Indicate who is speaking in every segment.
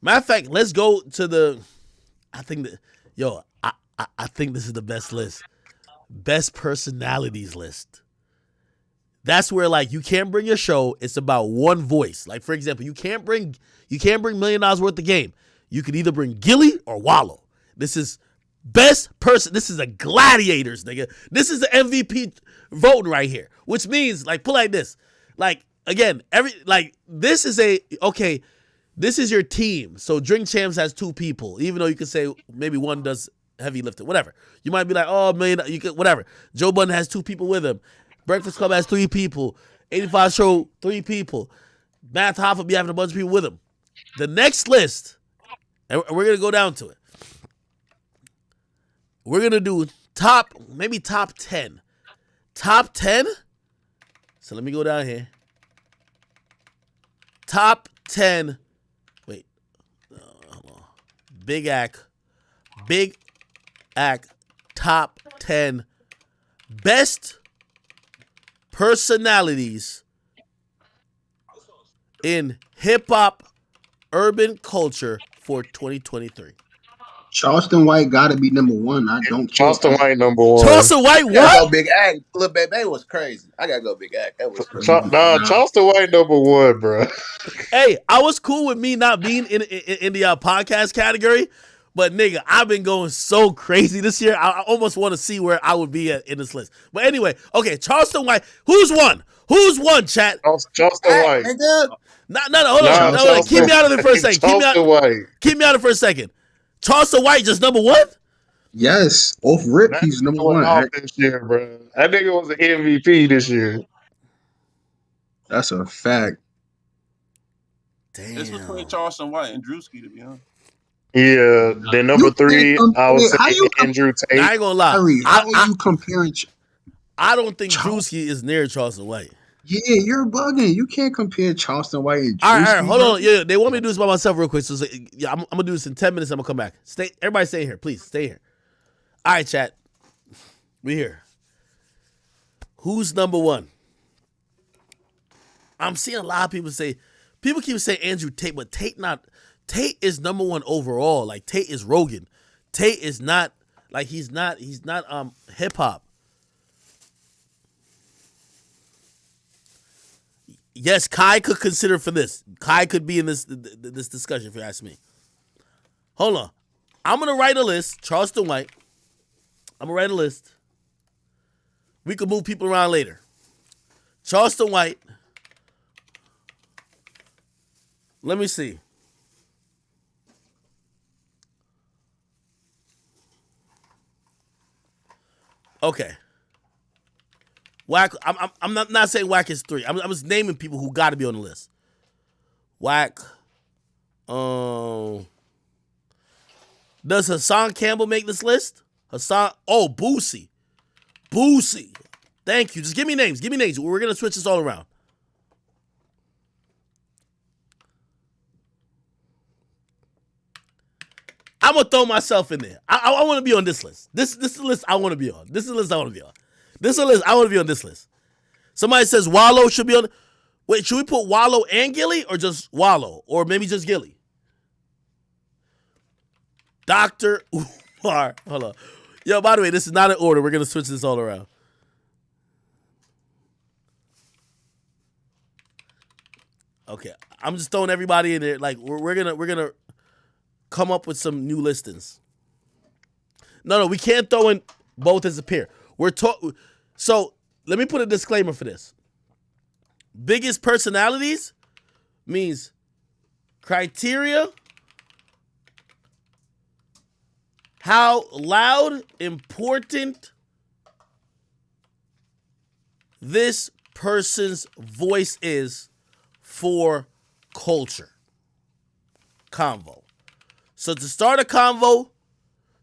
Speaker 1: Matter of fact, let's go to the. I think that I think this is the best list. Best personalities list. That's where like you can't bring your show. It's about one voice. Like for example, you can't bring $1 million worth of game. You could either bring Gilly or Wallow. This is best person. This is a gladiators, nigga. This is the MVP voting right here. Which means like put like this. Like again, this is this is your team. So Drink Champs has 2 people, even though you could say maybe one does heavy lifting, whatever. You might be like, oh man, you could whatever. Joe Budden has 2 people with him. Breakfast Club has 3 people. 85 Show, 3 people. Math Hoffa will be having a bunch of people with him. The next list, and we're gonna go down to it. We're gonna do top 10. Top 10. So let me go down here. Top 10. Wait. Hold on. Big Act. Top 10 best personalities in hip-hop urban culture for 2023.
Speaker 2: Charleston White gotta be number 1. I don't care.
Speaker 3: Charleston White number 1.
Speaker 1: Charleston White, what?
Speaker 4: Gotta go Big Act. Lil Bebe was crazy. I gotta go Big Act. That was crazy.
Speaker 3: Charleston White number 1, bro.
Speaker 1: Hey, I was cool with me not being in the podcast category, but nigga, I've been going so crazy this year. I almost want to see where I would be in this list. But anyway, okay, Charleston White. Who's won? Who's won, chat?
Speaker 3: Charleston White.
Speaker 1: No, hold on. Keep me out of it for a second. Keep me out of it for a second. Charleston White just number 1?
Speaker 2: Yes. Off rip, he's number 1.
Speaker 3: This year, bro. That nigga was an MVP this year.
Speaker 2: That's a fact.
Speaker 1: Damn.
Speaker 5: This was between Charleston White and Druski, to be honest.
Speaker 3: Yeah. Then number 3, I would say Andrew Tate.
Speaker 1: I ain't gonna lie.
Speaker 2: Harry, how are you comparing?
Speaker 1: I don't think Druski is near Charleston White.
Speaker 2: Yeah, you're bugging. You can't compare Charleston White and Druski.
Speaker 1: All right, hold on. Yeah, they want me to do this by myself real quick. So yeah, I'm gonna do this in 10 minutes. I'm gonna come back. Everybody stay here, please. Stay here. All right, chat. We here. Who's number 1? I'm seeing a lot of people keep saying Andrew Tate, but Tate is number 1 overall. Like Tate is Rogan. Tate is not like he's not hip hop. Yes, Kai could consider for this. Kai could be in this discussion if you ask me. Hold on. I'm going to write a list. Charleston White. I'm going to write a list. We can move people around later. Charleston White. Let me see. Okay. Wack, I'm not saying Wack is 3. I'm just naming people who got to be on the list. Wack. Does Hassan Campbell make this list? Boosie. Thank you. Just give me names. We're going to switch this all around. I'm going to throw myself in there. I want to be on this list. This is the list I want to be on. This is the list I want to be on. I want to be on this list. Somebody says Wallow should be on. Wait, should we put Wallow and Gilly or just Wallow? Or maybe just Gilly? Dr. Umar. Hold on. Yo, by the way, this is not in order. We're going to switch this all around. Okay. I'm just throwing everybody in there. Like, we're gonna come up with some new listings. No, we can't throw in both as a pair. So let me put a disclaimer for this. Biggest personalities means criteria, how loud, important this person's voice is for culture. Convo. So to start a convo,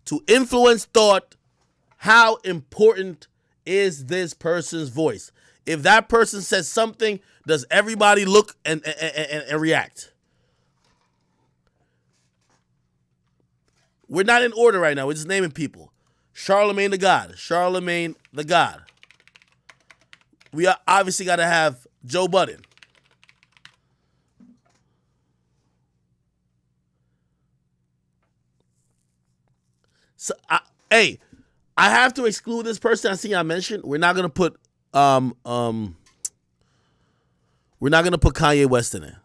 Speaker 1: to influence thought, how important is this person's voice? If that person says something, does everybody look and react? We're not in order right now. We're just naming people. Charlamagne the God. We obviously got to have Joe Budden. So, I have to exclude this person I see I mentioned. We're not gonna put Kanye West in it.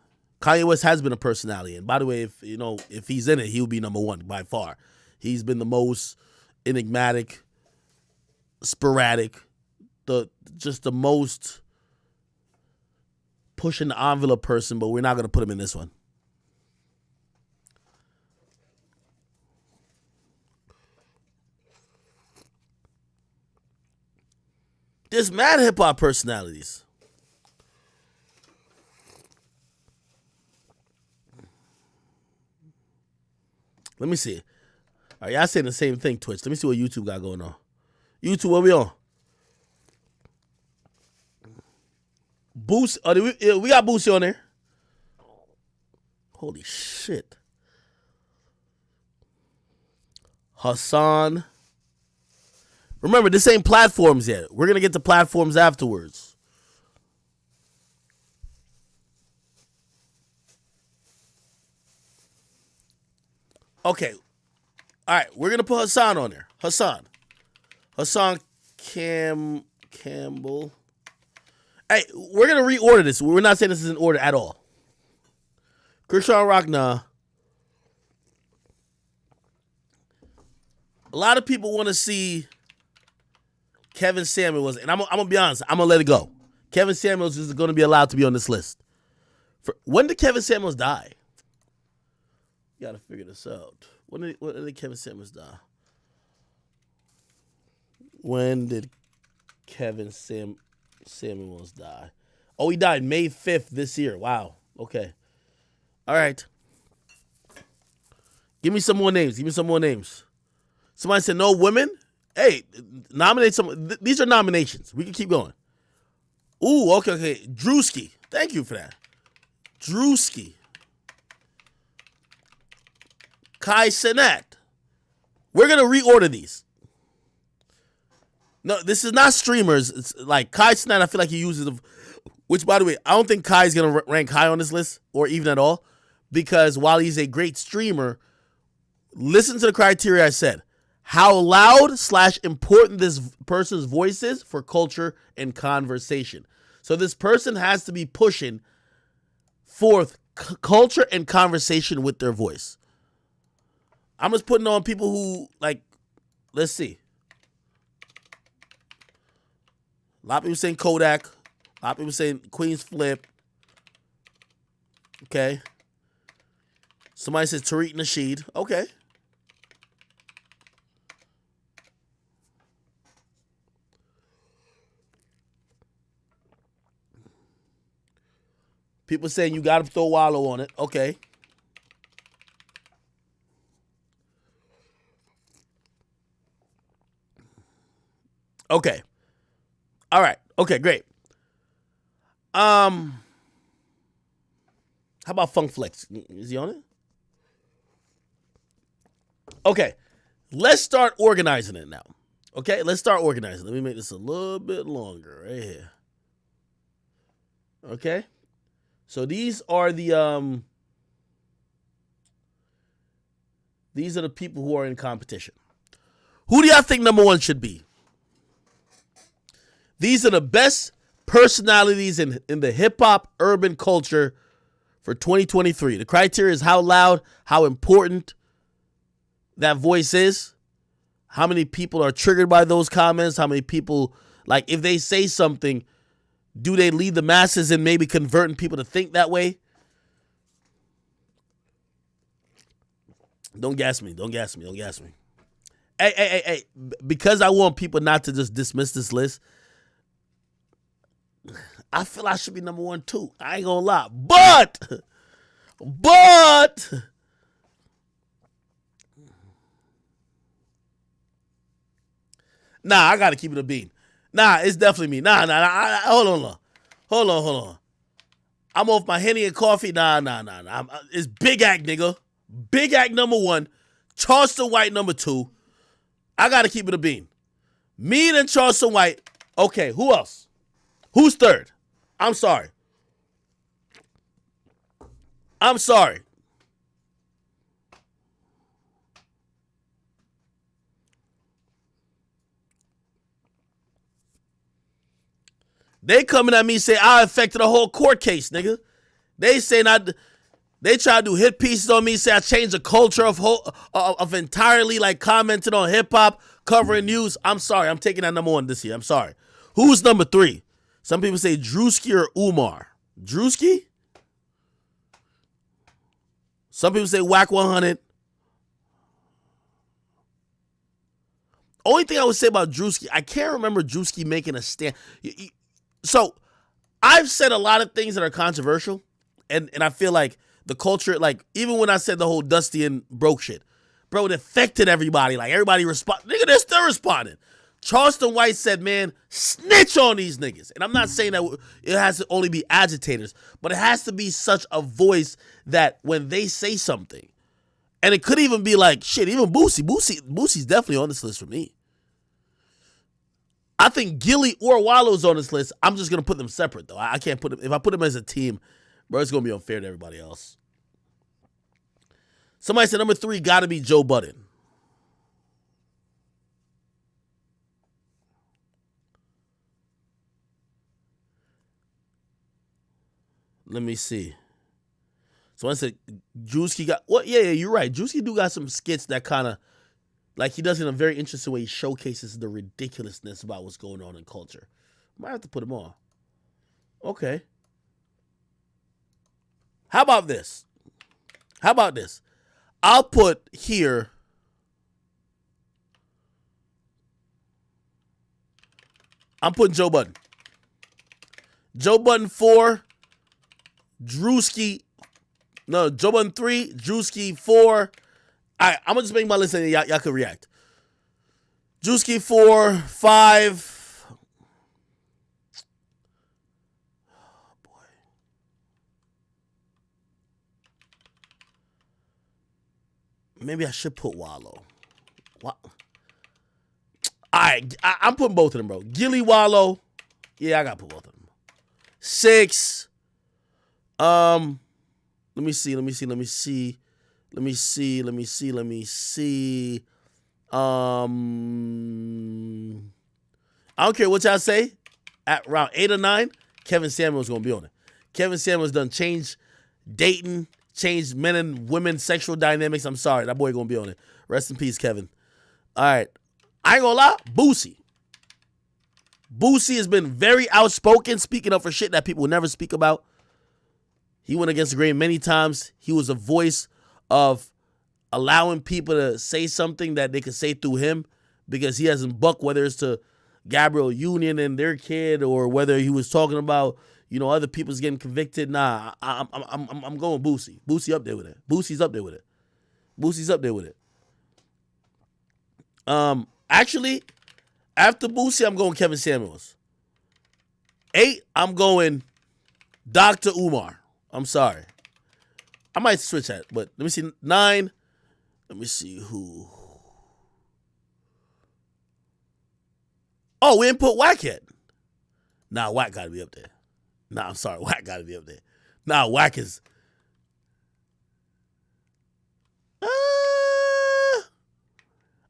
Speaker 1: Kanye West has been a personality, and by the way, if he's in it, he'll be number one by far. He's been the most enigmatic, sporadic, the most pushing the envelope person, but we're not gonna put him in this one. There's mad hip hop personalities. Let me see. All right, y'all saying the same thing, Twitch. Let me see what YouTube got going on. YouTube, what we on? Boost. We got Boosie on there. Holy shit. Hassan. Remember, this ain't platforms yet. We're going to get to platforms afterwards. Okay. All right, we're going to put Hassan on there. Hassan Campbell. Hey, we're going to reorder this. We're not saying this is in order at all. Krishan Rock, nah. A lot of people want to see Kevin Samuels, and I'm going to be honest, I'm going to let it go. Kevin Samuels is going to be allowed to be on this list. When did Kevin Samuels die? You got to figure this out. When did Kevin Samuels die? When did Kevin Samuels die? Oh, he died May 5th this year. Wow. Okay. All right. Give me some more names. Somebody said no women. Hey, nominate some. These are nominations. We can keep going. Ooh, okay. Druski. Thank you for that. Druski. Kai Cenat. We're going to reorder these. No, this is not streamers. It's like Kai Cenat, I feel like he uses, which, by the way, I don't think Kai's going to rank high on this list or even at all, because while he's a great streamer, listen to the criteria I said. How loud / important this person's voice is for culture and conversation. So this person has to be pushing forth culture and conversation with their voice. I'm just putting on people who, like, let's see. A lot of people saying Kodak. A lot of people saying Queen's Flip. Okay. Somebody says Tariq Nasheed. Okay. People saying you got to throw Wallow on it. Okay. Okay. All right. Okay, great. How about Funk Flex? Is he on it? Okay. Let's start organizing it now. Okay, let's start organizing. Let me make this a little bit longer right here. Okay. So these are the people who are in competition. Who do y'all think number one should be? These are the best personalities in the hip-hop urban culture for 2023. The criteria is how loud, how important that voice is, how many people are triggered by those comments, how many people, like, if they say something, do they lead the masses in maybe converting people to think that way? Don't gas me. Hey. Because I want people not to just dismiss this list, I feel I should be number one too. I ain't gonna lie. But nah, I gotta keep it a bean. Nah, it's definitely me. Nah. Hold on. I'm off my Henny and coffee. Nah. It's Big Act, nigga. Big Act number one. Charleston White number two. I gotta keep it a bean. Me and Charleston White. Okay, who else? Who's third? I'm sorry. They coming at me say I affected a whole court case, nigga. They saying they try to do hit pieces on me, say I changed the culture of entirely like commenting on hip hop, covering news. I'm sorry, I'm taking that number 1 this year. I'm sorry. Who's number 3? Some people say Druski or Umar. Druski? Some people say Whack 100. Only thing I would say about Druski, I can't remember Druski making a stand. So I've said a lot of things that are controversial, and I feel like the culture, like even when I said the whole Dusty and Broke shit, bro, it affected everybody. Like everybody nigga, they're still responding. Charleston White said, man, snitch on these niggas. And I'm not saying that it has to only be agitators, but it has to be such a voice that when they say something, and it could even be like, shit, even Boosie's definitely on this list for me. I think Gilly or Wallow's on this list. I'm just going to put them separate, though. I can't put them, if I put them as a team, bro, it's going to be unfair to everybody else. Somebody said number 3 got to be Joe Budden. Let me see. So I said Druski got, well, yeah, you're right. Druski do got some skits that kind of, like he does in a very interesting way. He showcases the ridiculousness about what's going on in culture. Might have to put him on. Okay. How about this? I'll put here. I'm putting Joe Budden. Joe Budden 4. Druski. No, Joe Budden 3. Druski 4. All right, I'm going to just make my list and y'all can react. Druski 4, 5. Oh, boy. Maybe I should put Wallow. What? All right, I'm putting both of them, bro. Gilly, Wallow. Yeah, I got to put both of them. 6. Let me see. I don't care what y'all say. At round 8 or 9, Kevin Samuel's gonna be on it. Kevin Samuel's done changed dating, changed men and women sexual dynamics. I'm sorry, that boy gonna be on it. Rest in peace, Kevin. All right, I ain't gonna lie, Boosie. Boosie has been very outspoken, speaking up for shit that people would never speak about. He went against the grain many times. He was a voice of allowing people to say something that they could say through him because he hasn't bucked, whether it's to Gabrielle Union and their kid or whether he was talking about, you know, other people's getting convicted. Nah, I'm going Boosie. Boosie up there with it. Boosie's up there with it. Actually, after Boosie, I'm going Kevin Samuels. 8, I'm going Dr. Umar. I'm sorry. I might switch that, but let me see. 9. Let me see who. Oh, we didn't put Whack yet. Nah, Whack got to be up there. Nah, I'm sorry. Whack got to be up there. Nah, Whack is.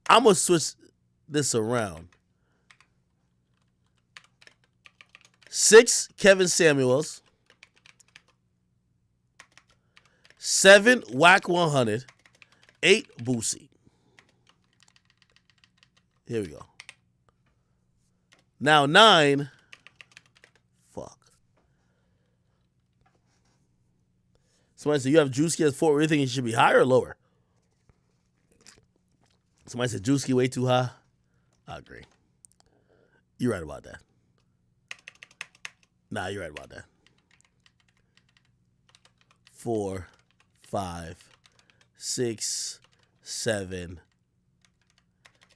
Speaker 1: I'm going to switch this around. 6, Kevin Samuels. 7, Whack 100. 8, Boosie. Here we go. Now 9. Fuck. Somebody said you have Druski as 4. What do you think he should be higher or lower? Somebody said Druski way too high. I agree. You're right about that. Nah, you're right about that. 4, 5, 6, 7.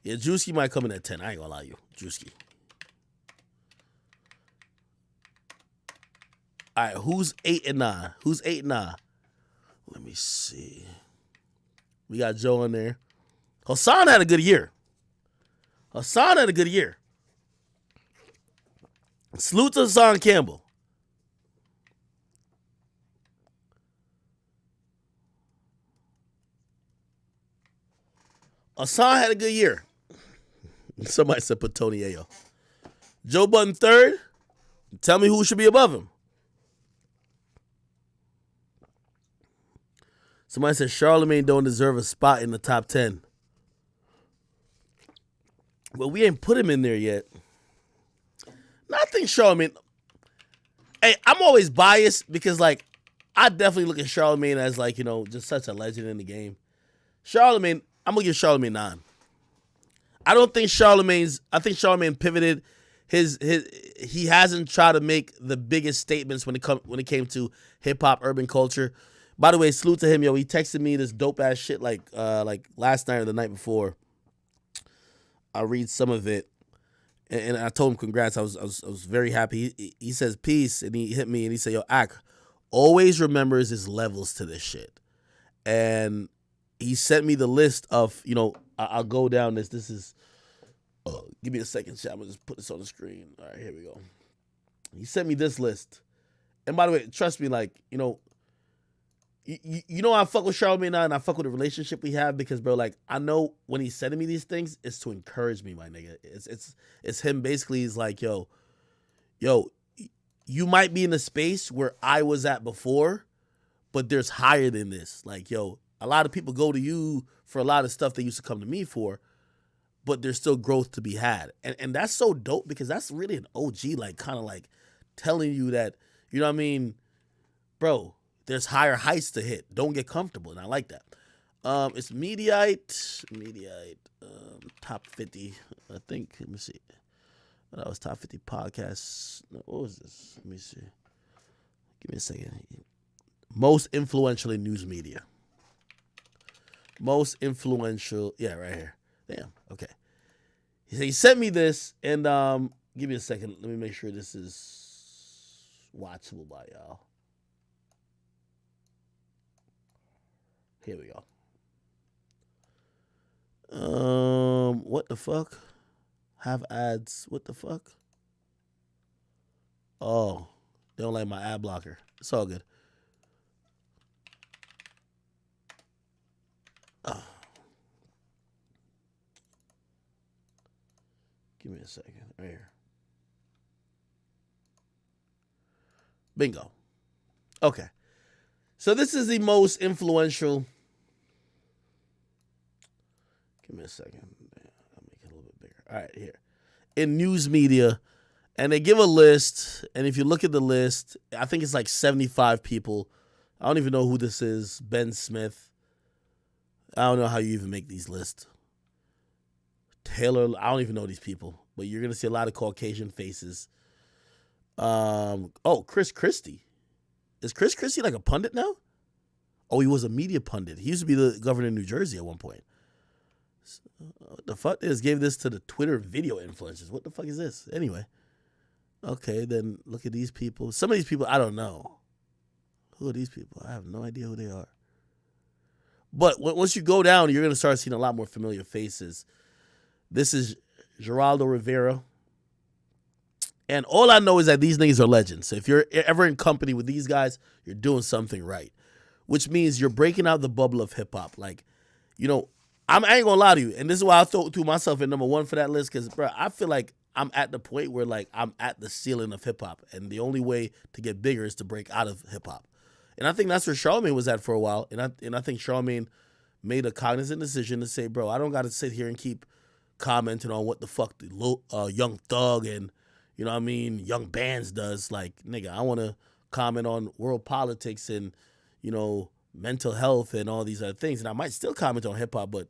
Speaker 1: Yeah, Druski might come in at 10. I ain't gonna lie to you. Druski. All right, who's 8 and 9? Who's 8 and 9? Let me see. We got Joe in there. Hassan had a good year. Salute to Hassan Campbell. Hassan had a good year. Somebody said put Tony Ayo. Joe Budden 3rd. Tell me who should be above him. Somebody said Charlamagne don't deserve a spot in the top 10. Well, we ain't put him in there yet. No, I think Charlamagne. Hey, I'm always biased because, like, I definitely look at Charlamagne as, like, you know, just such a legend in the game. Charlamagne, I'm going to give Charlamagne 9. I think Charlamagne pivoted. He hasn't tried to make the biggest statements when it came to hip hop, urban culture. By the way, salute to him, yo. He texted me this dope ass shit like last night or the night before. I'll read some of it, and I told him congrats. I was very happy. He says peace, and he hit me and he said, yo, Ak always remembers his levels to this shit, and he sent me the list of, you know, I'll go down this. This is, give me a second, chat. I'm gonna just put this on the screen. All right, here we go. He sent me this list, and by the way, trust me, like, you know. You know I fuck with Charlamagne now, and I fuck with the relationship we have because, bro, like, I know when he's sending me these things, it's to encourage me, my nigga. It's him basically. He's like, yo, you might be in a space where I was at before, but there's higher than this. Like, yo, a lot of people go to you for a lot of stuff they used to come to me for, but there's still growth to be had. And that's so dope because that's really an OG, like, kind of like telling you that, you know what I mean, bro, there's higher heights to hit. Don't get comfortable, and I like that. It's Mediaite, top 50. I think. Let me see. That was top 50 podcasts. No, what was this? Let me see. Give me a second. Most influential in news media. Most influential. Yeah, right here. Damn. Okay. He sent me this, and give me a second. Let me make sure this is watchable by y'all. Here we go. What the fuck? Have ads. What the fuck? Oh, they don't like my ad blocker. It's all good. Oh. Give me a second. Right here. Bingo. Okay. So this is the most influential. Give me a second. I'll make it a little bit bigger. All right, here. In news media. And they give a list. And if you look at the list, I think it's like 75 people. I don't even know who this is. Ben Smith. I don't know how you even make these lists. Taylor. I don't even know these people. But you're going to see a lot of Caucasian faces. Chris Christie. Is Chris Christie like a pundit now? Oh, he was a media pundit. He used to be the governor of New Jersey at one point. What the fuck? They just gave this to the Twitter video influencers. What the fuck is this? Anyway. Okay, then look at these people. Some of these people, I don't know. Who are these people? I have no idea who they are. But once you go down, you're going to start seeing a lot more familiar faces. This is Geraldo Rivera. And all I know is that these niggas are legends. So if you're ever in company with these guys, you're doing something right. Which means you're breaking out the bubble of hip-hop. Like, you know, I ain't going to lie to you. And this is why I threw myself in number one for that list. Because, bro, I feel like I'm at the point where, like, I'm at the ceiling of hip-hop. And the only way to get bigger is to break out of hip-hop. And I think that's where Charlamagne was at for a while. And I think Charlamagne made a cognizant decision to say, bro, I don't got to sit here and keep commenting on what the fuck the Young Thug and, you know what I mean, Young Bands does. Like, nigga, I want to comment on world politics and, you know, mental health and all these other things. And I might still comment on hip hop, but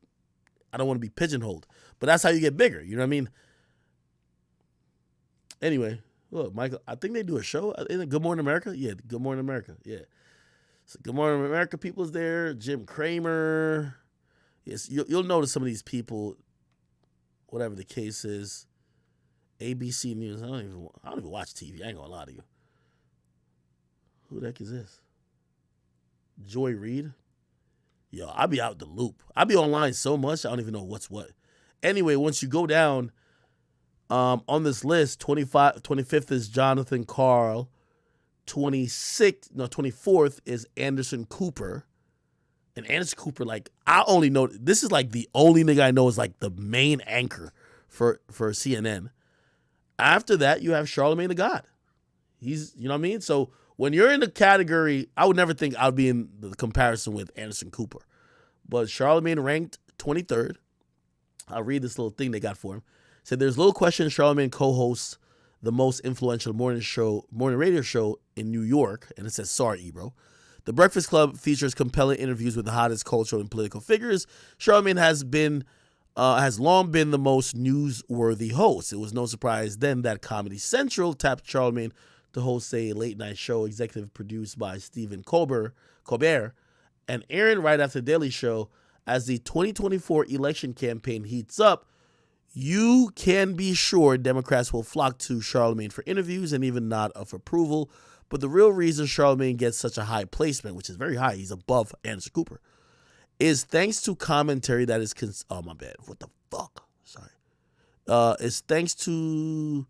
Speaker 1: I don't want to be pigeonholed. But that's how you get bigger. You know what I mean? Anyway, look, Michael, I think they do a show. Isn't it Good Morning America? Yeah, Good Morning America. Yeah. So Good Morning America people's there. Jim Cramer. Yes, you'll notice some of these people, whatever the case is. ABC News. I don't even watch TV. I ain't gonna lie to you. Who the heck is this? Joy Reid? Yo, I be out the loop. I be online so much, I don't even know what's what. Anyway, once you go down on this list, 25th is Jonathan Carl. 24th is Anderson Cooper. And Anderson Cooper, like, I only know, this is like the only nigga I know is like the main anchor for CNN. After that, you have Charlamagne the God. He's, you know what I mean? So when you're in the category, I would never think I'd be in the comparison with Anderson Cooper. But Charlamagne ranked 23rd. I'll read this little thing they got for him. It said, there's little question Charlamagne co-hosts the most influential morning radio show in New York. And it says, sorry, Ebro. The Breakfast Club features compelling interviews with the hottest cultural and political figures. Charlamagne has long been the most newsworthy host. It was no surprise then that Comedy Central tapped Charlamagne to host a late-night show executive produced by Stephen Colbert, and airing right after the Daily Show. As the 2024 election campaign heats up, you can be sure Democrats will flock to Charlamagne for interviews and even nod of approval. But the real reason Charlamagne gets such a high placement, which is very high, he's above Anderson Cooper, is thanks to commentary that is oh my bad. What the fuck? Sorry. It's thanks to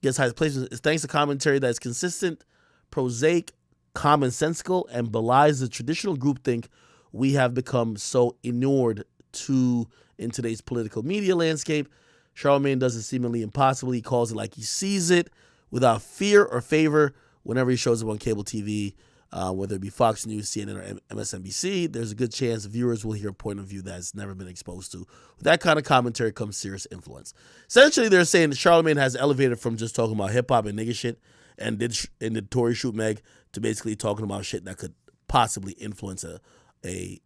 Speaker 1: gets high placement. It's thanks to commentary that is consistent, prosaic, commonsensical, and belies the traditional groupthink we have become so inured to in today's political media landscape. Charlamagne does it seemingly impossible. He calls it like he sees it, without fear or favor. Whenever he shows up on cable TV, whether it be Fox News, CNN, or MSNBC, there's a good chance viewers will hear a point of view that's never been exposed to. With that kind of commentary comes serious influence. Essentially, they're saying that Charlamagne has elevated from just talking about hip-hop and nigga shit and did Tory shoot Meg to basically talking about shit that could possibly influence a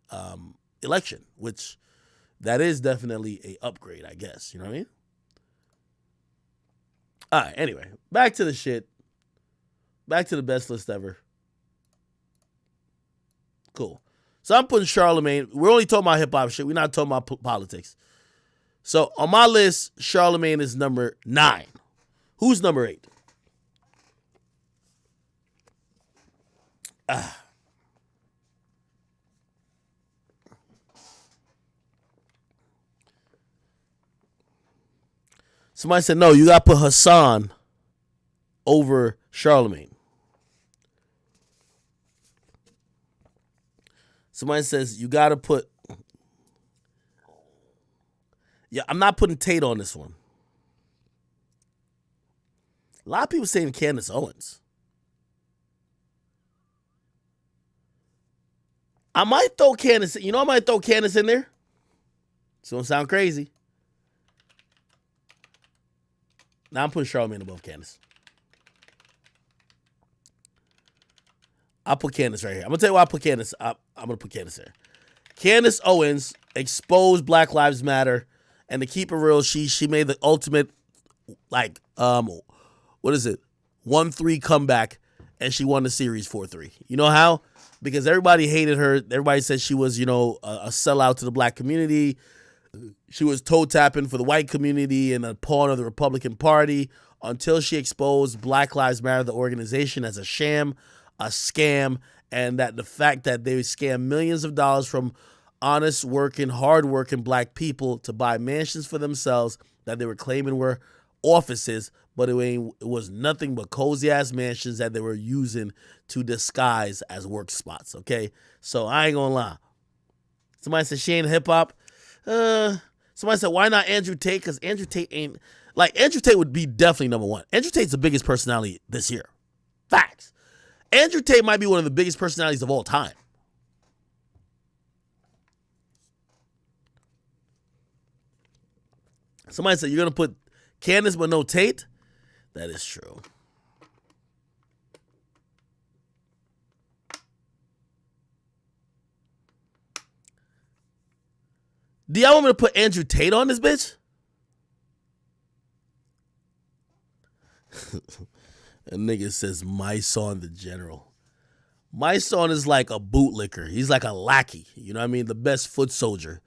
Speaker 1: election, which that is definitely a upgrade, I guess. You know what I mean? All right, anyway, back to the shit. Back to the best list ever. Cool. So I'm putting Charlamagne. We're only talking about hip-hop shit. We're not talking about politics. So on my list, Charlamagne is number 9. Who's number 8? Somebody said, no, you got to put Hassan over Charlamagne. Somebody says, you got to put... Yeah, I'm not putting Tate on this one. A lot of people saying Candace Owens. I might throw Candace... You know, I might throw Candace in there. It's going to sound crazy. Now I'm putting Charlamagne above Candace. I'll put Candace right here. I'm going to tell you why I put Candace. I'm going to put Candace there. Candace Owens exposed Black Lives Matter, and to keep it real, she made the ultimate, like, what is it? 1-3 comeback, and she won the series 4-3. You know how? Because everybody hated her. Everybody said she was, you know, a sellout to the black community. She was toe-tapping for the white community and a pawn of the Republican Party until she exposed Black Lives Matter, the organization, as a sham, a scam, and that the fact that they scam millions of dollars from honest working, hard working black people to buy mansions for themselves that they were claiming were offices, but it was nothing but cozy ass mansions that they were using to disguise as work spots. Okay, so I ain't gonna lie. Somebody said she ain't hip hop. Somebody said why not Andrew Tate? Because Andrew Tate ain't like Andrew Tate would be definitely number 1. Andrew Tate's the biggest personality this year. Facts. Andrew Tate might be one of the biggest personalities of all time. Somebody said, you're going to put Candace but no Tate? That is true. Do y'all want me to put Andrew Tate on this bitch? A nigga says, my son the general. My son is like a bootlicker. He's like a lackey. You know what I mean? The best foot soldier.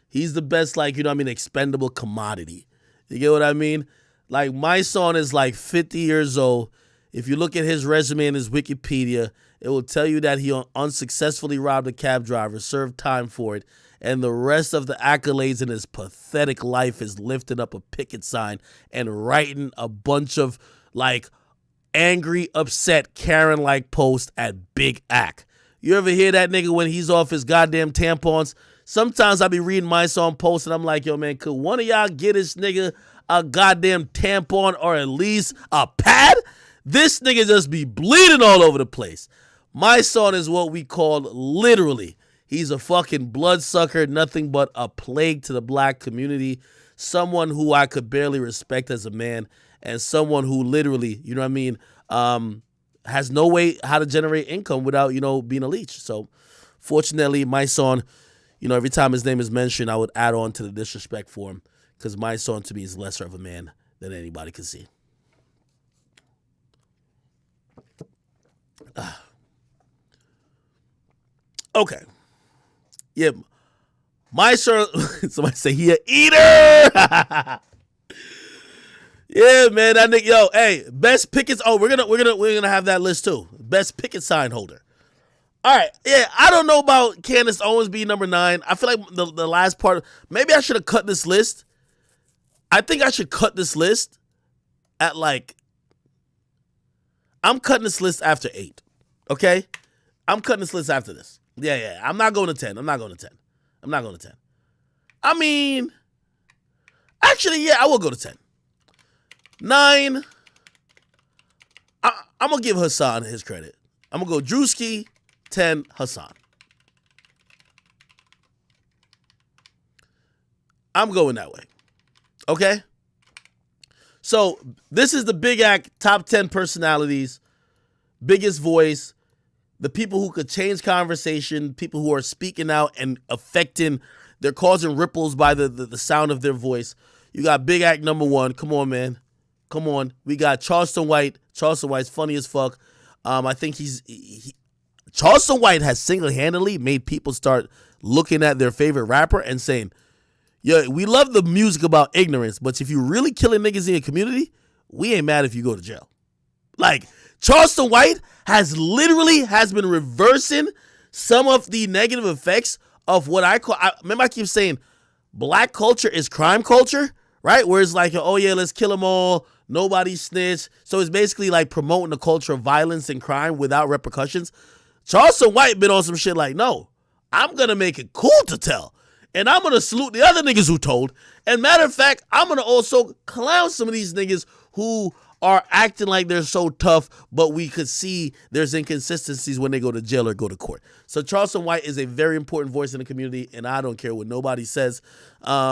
Speaker 1: He's the best, like, you know what I mean, expendable commodity. You get what I mean? Like, my son is like 50 years old. If you look at his resume and his Wikipedia, it will tell you that he unsuccessfully robbed a cab driver, served time for it, and the rest of the accolades in his pathetic life is lifting up a picket sign and writing a bunch of, like, angry, upset, Karen-like posts at Big Ack. You ever hear that nigga when he's off his goddamn tampons? Sometimes I be reading my song posts and I'm like, yo, man, could one of y'all get this nigga a goddamn tampon or at least a pad, this nigga just be bleeding all over the place. My son is what we call literally, he's a fucking bloodsucker, nothing but a plague to the black community, someone who I could barely respect as a man, and someone who literally, you know what I mean, has no way how to generate income without, you know, being a leech. So fortunately, my son, you know, every time his name is mentioned, I would add on to the disrespect for him, because my son to me is lesser of a man than anybody can see. Okay. Yeah. My son, somebody say he a eater. Yeah, man, that nigga, yo, hey, best pickets. Oh, we're gonna have that list too. Best picket sign holder. All right, yeah, I don't know about Candace Owens being number 9. I feel like the last part, maybe I should have cut this list. I think I should cut this list at like, I'm cutting this list after 8, okay? I'm cutting this list after this. Yeah, I'm not going to 10. I'm not going to 10. I mean, actually, yeah, I will go to 10. 9, I'm going to give Hassan his credit. I'm going to go Druski, 10, Hassan. I'm going that way. Okay? So, this is the Big Act top 10 personalities, biggest voice, the people who could change conversation, people who are speaking out and affecting, they're causing ripples by the sound of their voice. You got Big Act number 1. Come on, man. Come on. We got Charleston White. Charleston White's funny as fuck. I think Charleston White has single-handedly made people start looking at their favorite rapper and saying, yeah, we love the music about ignorance, but if you really killing niggas in your community, we ain't mad if you go to jail. Like, Charleston White has been reversing some of the negative effects of what remember I keep saying black culture is crime culture, right? Where it's like, oh yeah, let's kill them all, nobody snitch. So it's basically like promoting the culture of violence and crime without repercussions. Charleston White been on some shit like, no, I'm going to make it cool to tell. And I'm going to salute the other niggas who told. And matter of fact, I'm going to also clown some of these niggas who are acting like they're so tough, but we could see there's inconsistencies when they go to jail or go to court. So Charleston White is a very important voice in the community, and I don't care what nobody says.